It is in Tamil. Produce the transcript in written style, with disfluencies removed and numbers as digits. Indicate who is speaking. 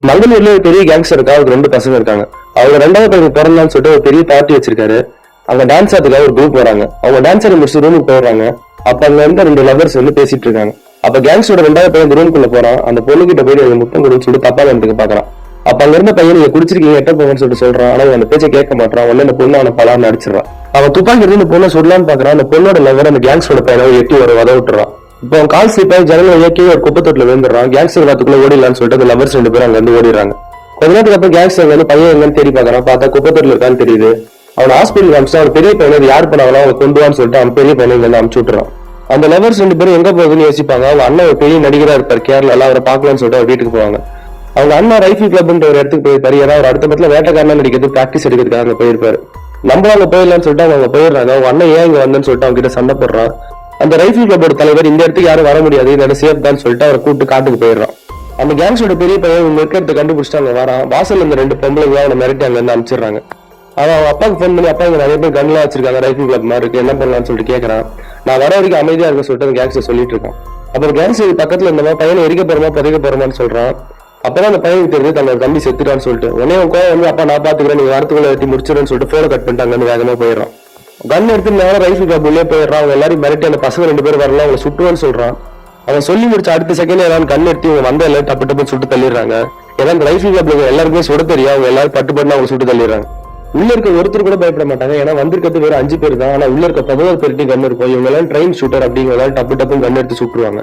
Speaker 1: மங்களூர்ல ஒரு பெரிய கேங்ஸ்டர் இருக்கா, அவருக்கு 2 பசங்க இருக்காங்க. அவங்க 2வது பையன் பிறந்தான்னு சொல்லிட்டு ஒரு பெரிய பார்ட்டி வச்சிருக்காரு. அங்க டான்ஸ் ஆடுறதுக்காக ஒரு குரூப் வராங்க. அவங்க டான்ஸ் ஆடி முடிச்சு ரூமுக்கு போயிடுறாங்க. அப்ப அங்க இருந்து 2 லவர்ஸ் வந்து பேசிட்டு இருக்காங்க. அப்ப கேங்ஸ்டரோட 2வது பையன் ரூமுக்குள்ள போறான். அந்த பொண்ணு கிட்ட போய் முத்தம் கொடுன்னு சொல்லிட்டு தப்பா நடந்துக்க பாக்குறான். அப்ப அங்க இருந்த பையன் நீங்க குடிச்சிருக்கீங்க எட்ட போங்கன்னு சொல்லிட்டு சொல்றான். ஆனா அந்த பேச்சை கேட்க மாட்டான். உடனே அந்த பொண்ணு அவனை பலான்னு அடிச்சிடறான். அவன் துப்பாக்கி எடுத்து அந்த பொண்ணை சொல்லலான்னு பாக்குறான். அந்த பொண்ணோட லவர் அந்த கேங்ஸ்டரோட பையனை எட்டி வர வத விட்டுறான். இப்போ அவன் கால் ஸ்லிப்பாய் ஜனங்களை இயக்கி ஒரு குப்பத்தொட்டில விழுந்துடுறான். கேங்ஸ்டர் காத்துக்குள்ள ஓடிடலான்னு சொல்லிட்டு அந்த லவர்ஸ் 2 பேரும் அங்க இருந்து ஓடிடுறாங்க. கொஞ்ச நேரத்துக்கு அப்புறம் கேங்ஸ்டர் வந்து பையன் எங்கன்னு தேடி பாக்குறான். பார்த்தா குப்பத்தொட்டில இருக்கான்னு தெரியுது. அவன் ஹாஸ்பிட்டல் காமிச்சு அவன் பெரிய பையனை யார் பண்ணாங்களோ அவனை கொண்டு வான்னு சொல்லிட்டு அவன் பெரிய பையனை இங்க அனுப்பிச்சு விட்டுறான். அந்த லவர்ஸ் 2 பேரும் எங்க போகுதுன்னு யோசிப்பாங்க. அவங்க அண்ணன் ஒரு பெரிய நடிகரா இருப்பார் கேரளால, அவரை பாக்கலாம்னு சொல்லிட்டு அவர் வீட்டுக்கு போவாங்க. அவங்க அண்ணா ரைஃபிள் கிளப்ன்ற ஒரு இடத்துக்கு போயிருப்பாரு. ஏன்னா அவர் அடுத்த படத்துல வேட்டைக்காரனா நடிக்கிறது பிராக்டிஸ் எடுக்கிறதுக்காக அங்க போயிருப்பாரு. நம்ம அங்க போயிடலாம்னு சொல்லிட்டு அவங்க போயிடுறாங்க. அவங்க அண்ணன் ஏன் இங்க வந்தேன்னு சொல்லிட்டு அவங்க கிட்ட சண்டை போடுறான். அந்த ரைஃபிள் கிளப்போட தலைவர் இந்த இடத்துக்கு யாரும் வர முடியாது, இந்த சேஃப் தான் சொல்லிட்டு அவரை கூப்பிட்டு காட்டுக்கு போயிடுறான். அந்த கேங்ஸோட பெரிய பையன் இவங்க இருக்கிறத கண்டுபிடிச்சிட்டு அங்க வரான். வாசல் இந்த 2 பொம்பளைங்க அவனை மிரட்டி அங்க இருந்து அனுப்பிச்சிடுறாங்க. அவன் அவங்க அப்பாவுக்கு ஃபோன் பண்ணி, அப்பா இங்க நிறைய பேர் கன்லாம் வச்சிருக்காங்க, ரைஃபிள் கிளப் மாதிரி இருக்கு, என்ன பண்ணலாம்னு சொல்லிட்டு கேட்கறான். நான் வர வரைக்கும் அமைதியா இருக்க சொல்லிட்டு அந்த கேங்ஸ்டர் சொல்லிட்டு இருக்கான். அப்புறம் கேங்ஸ்டர் பக்கத்துல இருந்தவன் பையனை எரிக்க போறோமா புதைக்க போறோமான்னு சொல்றான். அப்பதான் அந்த பையனுக்கு தெரியுது தன்னோட தம்பி செத்துட்டான்னு சொல்லிட்டு. உடனே கோவம் வந்து அப்பா நான் பாத்துக்கிறேன், நீங்க வாரத்துக்குள்ள வெட்டி முடிச்சிடுன்னு சொல்லிட்டு போனை கட் பண்ணிட்டு அங்க இருந்து வேகமா போயிடறான். கன் எடுத்து நேரம் ரைஃபிள் கிளப் உள்ளே போயிடுறான். அவங்க எல்லாரும் மிரட்டி அந்த பசங்க 2 பேர் வரலாம் அவங்களை சுட்டுவான்னு சொல்றான். அவன் சொல்லி முடிச்ச அடுத்த செகண்ட் ஏதாவது கண் எடுத்து இவங்க வந்த எல்லாரும் டப்பு டப்புன்னு சுட்டு தள்ளிடுறாங்க. ஏன்னா இந்த ரைஃபிள் கிளப்ல எல்லாருக்குமே சுட தெரியும். அவங்க எல்லாரும் பட்டு பட்டு அவங்க சுட்டு தள்ளிடுறாங்க. உள்ள இருக்க ஒருத்தர் கூட பயப்பட மாட்டாங்க. ஏன்னா வந்திருக்கிறது வேற 5 பேர் தான். ஆனா உள்ள இருக்க 11 பேர்கிட்ட கன் இருக்கும். இவங்க எல்லாம் ட்ரெயின் ஷூட்டர் அப்படிங்கிறதால டப்பு டப்புன்னு கன் எடுத்து சுட்டுருவாங்க.